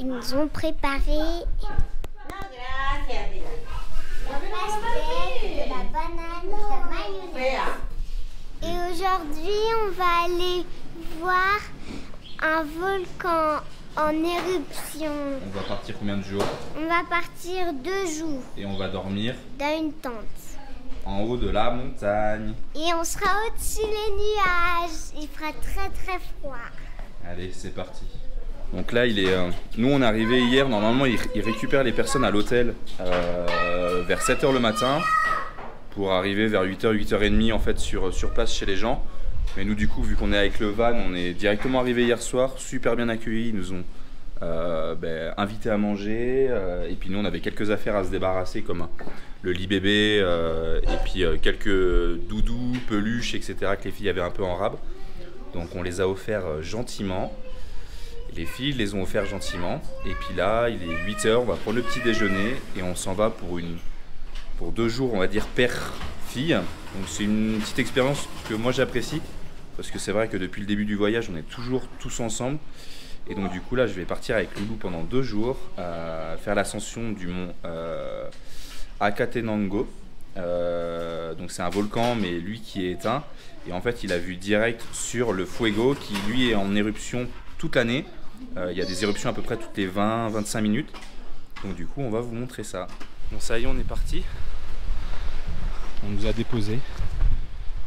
Ils nous ont préparé la pastèque, de la banane, de la mayonnaise. Et aujourd'hui, on va aller voir un volcan en éruption. On va partir combien de jours? On va partir 2 jours. Et on va dormir dans une tente. En haut de la montagne. Et on sera au-dessus des nuages. Il fera très très froid. Allez, c'est parti. Donc là, nous on est arrivé hier. Normalement, ils récupèrent les personnes à l'hôtel vers 7 h le matin pour arriver vers 8 h, 8 h 30 en fait sur place chez les gens. Mais nous, du coup, vu qu'on est avec le van, on est directement arrivé hier soir, super bien accueillis. Ils nous ont invités à manger. Et puis nous, on avait quelques affaires à se débarrasser, comme le lit bébé, et puis quelques doudous, peluches, etc. que les filles avaient un peu en rab. Donc on les a offerts gentiment. Les filles les ont offerts gentiment. Et puis là, il est 8 h, on va prendre le petit déjeuner et on s'en va pour 2 jours, on va dire, père-fille. Donc c'est une petite expérience que moi j'apprécie. Parce que c'est vrai que depuis le début du voyage, on est toujours tous ensemble. Et donc du coup là, je vais partir avec Loulou pendant 2 jours, faire l'ascension du mont Akatenango. Donc c'est un volcan, mais lui qui est éteint. Et en fait, il a vu direct sur le Fuego, qui lui est en éruption toute l'année. Il y a des éruptions à peu près toutes les 20-25 minutes. Donc du coup, on va vous montrer ça. Bon, ça y est, on est parti. On nous a déposé.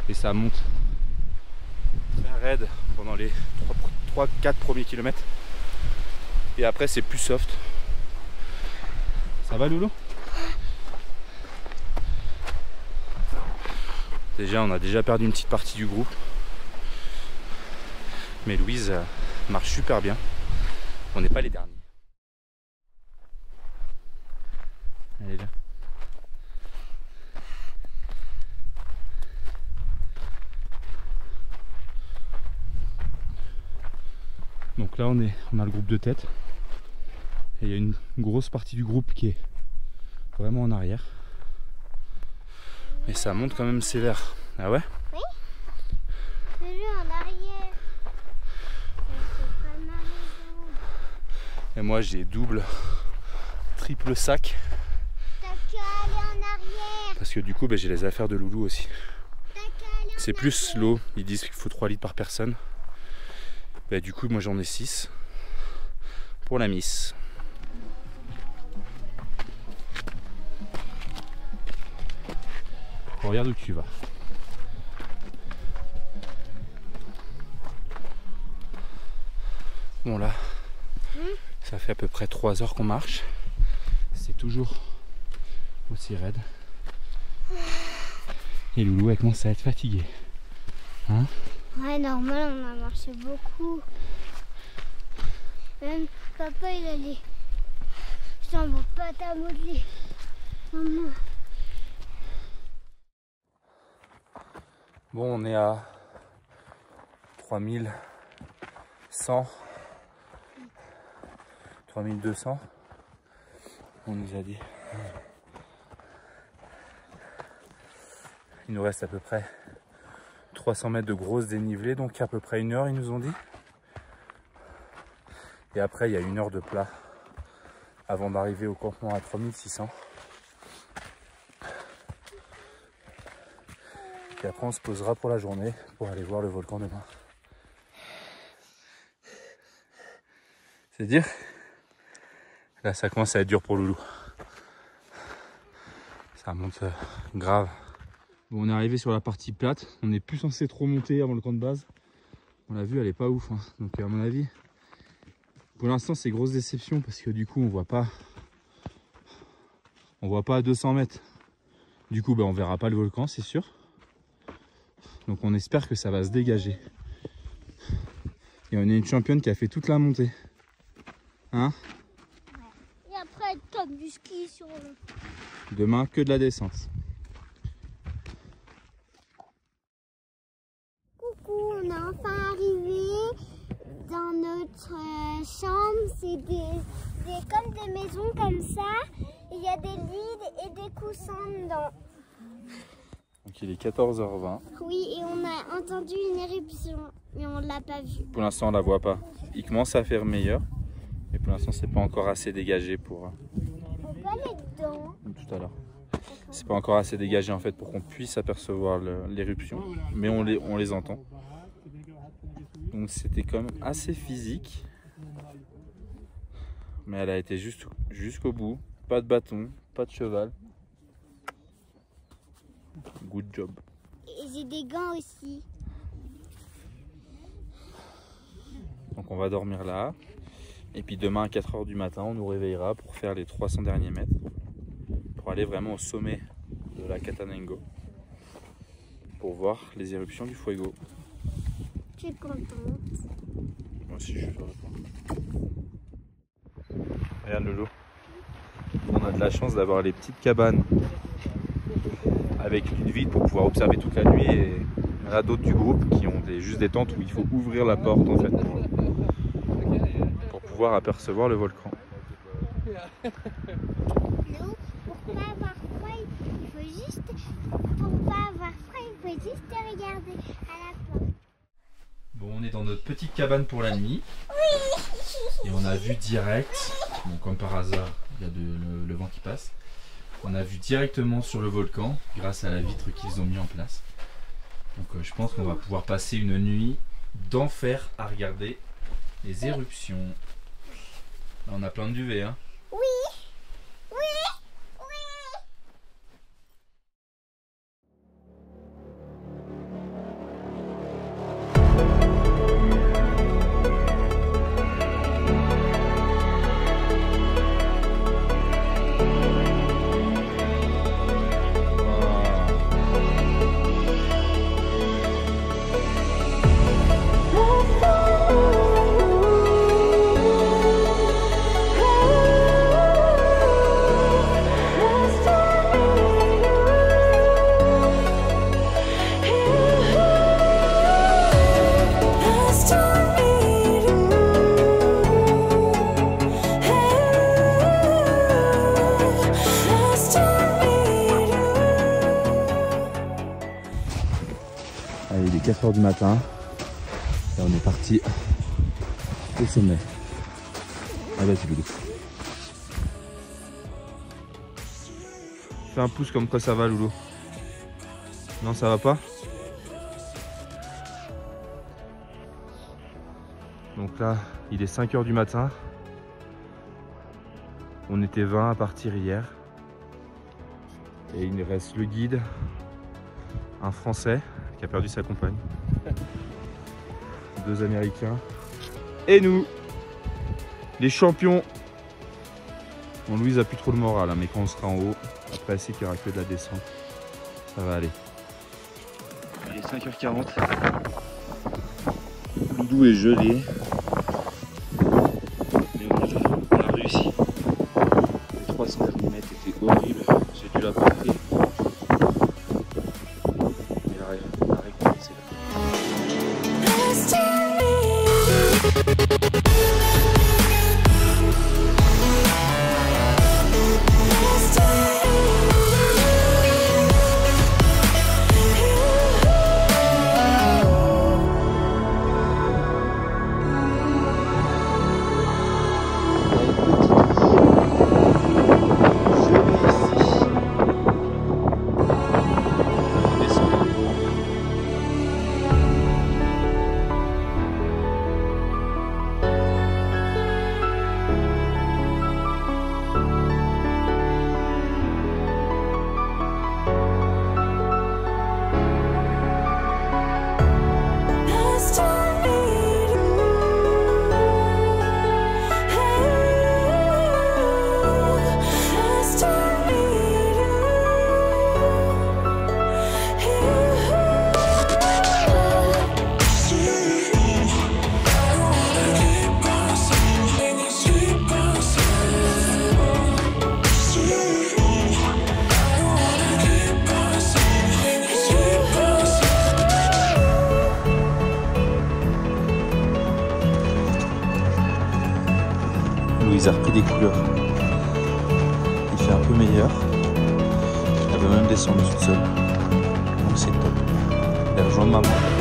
Et ça monte très raide pendant les 3-4 premiers kilomètres. Et après, c'est plus soft. Ça va, Loulou? Déjà, on a déjà perdu une petite partie du groupe. Mais Louise marche super bien. On n'est pas les derniers. Elle est là. Donc là, on a le groupe de tête. Et il y a une grosse partie du groupe qui est vraiment en arrière. Mais ça monte quand même sévère. Ah ouais? Oui. C'est lui en arrière. Et moi j'ai triple sac. T'as qu'à aller en arrière. Parce que du coup j'ai les affaires de Loulou aussi. C'est plus l'eau, ils disent qu'il faut 3 litres par personne. Du coup moi j'en ai 6 pour la miss. Regarde où tu vas. Bon là, ça fait à peu près 3 heures qu'on marche. C'est toujours aussi raide. Et Loulou elle commence à être fatiguée. Hein? Ouais, normal, on a marché beaucoup. Même papa il a les jambes pas à modeler. Maman. Bon, on est à 3100, 3200, on nous a dit. Il nous reste à peu près 300 mètres de grosse dénivelée, donc à peu près 1 heure, ils nous ont dit. Et après, il y a 1 heure de plat avant d'arriver au campement à 3600. Et après, on se posera pour la journée pour aller voir le volcan demain. C'est dire? Là, ça commence à être dur pour Loulou. Ça monte grave. Bon, on est arrivé sur la partie plate. On n'est plus censé trop monter avant le camp de base. On l'a vu, elle est pas ouf. Hein. Donc, à mon avis, pour l'instant, c'est grosse déception parce que du coup, on voit pas à 200 mètres. Du coup, on verra pas le volcan, c'est sûr. Donc on espère que ça va se dégager. Et on a une championne qui a fait toute la montée. Hein? Ouais. Et après, top du ski sur le... Demain, que de la descente. Coucou, on est enfin arrivé dans notre chambre. C'est comme des maisons comme ça. Il y a des lits et des coussins dedans. Donc il est 14 h 20. Oui, et on a entendu une éruption, mais on ne l'a pas vue. Pour l'instant, on la voit pas. Il commence à faire meilleur. Mais pour l'instant, c'est pas encore assez dégagé pour... On peut aller dedans. Tout à l'heure. C'est pas encore assez dégagé en fait pour qu'on puisse apercevoir l'éruption, mais on les entend. Donc c'était quand même assez physique, mais elle a été jusqu'au bout. Pas de bâton, pas de cheval. Good job. Et j'ai des gants aussi. Donc on va dormir là, et puis demain à 4 h du matin, on nous réveillera pour faire les 300 derniers mètres, pour aller vraiment au sommet de la Catanengo, pour voir les éruptions du Fuego. Je suis contente. Moi aussi je suis sur le point. Regarde Lolo, on a de la chance d'avoir les petites cabanes avec une vitre pour pouvoir observer toute la nuit, et il y en a d'autres du groupe qui ont juste des tentes où il faut ouvrir la porte en fait pour pouvoir apercevoir le volcan. Nous, pour pas avoir froid, il faut juste regarder à la porte. Bon, on est dans notre petite cabane pour la nuit. Oui. Et on a vu direct, bon, comme par hasard, il y a le vent qui passe. On a vu directement sur le volcan grâce à la vitre qu'ils ont mis en place. Donc je pense qu'on va pouvoir passer une nuit d'enfer à regarder les éruptions. Là, on a plein de duvet, hein. Oui. Oui. Oui. Allez, il est 4 h du matin et on est parti au sommet. Ah vas-y Loulou. Fais un pouce comme quoi ça va Loulou. Non, ça va pas? Donc là, il est 5 h du matin. On était 20 à partir hier. Et il nous reste le guide, un Français qui a perdu sa compagne, 2 Américains, et nous, les champions. Bon, Louise a plus trop le moral, hein, mais quand on sera en haut, après c'est qu'il n'y aura que de la descente, ça va aller. Il est 5 h 40. Loulou est gelé. Mais on a réussi. Les 300 derniers mètres étaient horribles. J'ai dû la porter. Mais la récolte, c'est là. Louise a repris des couleurs. Il fait un peu meilleur. Elle veut même descendre toute seule. Donc c'est top. Elle rejoint maman.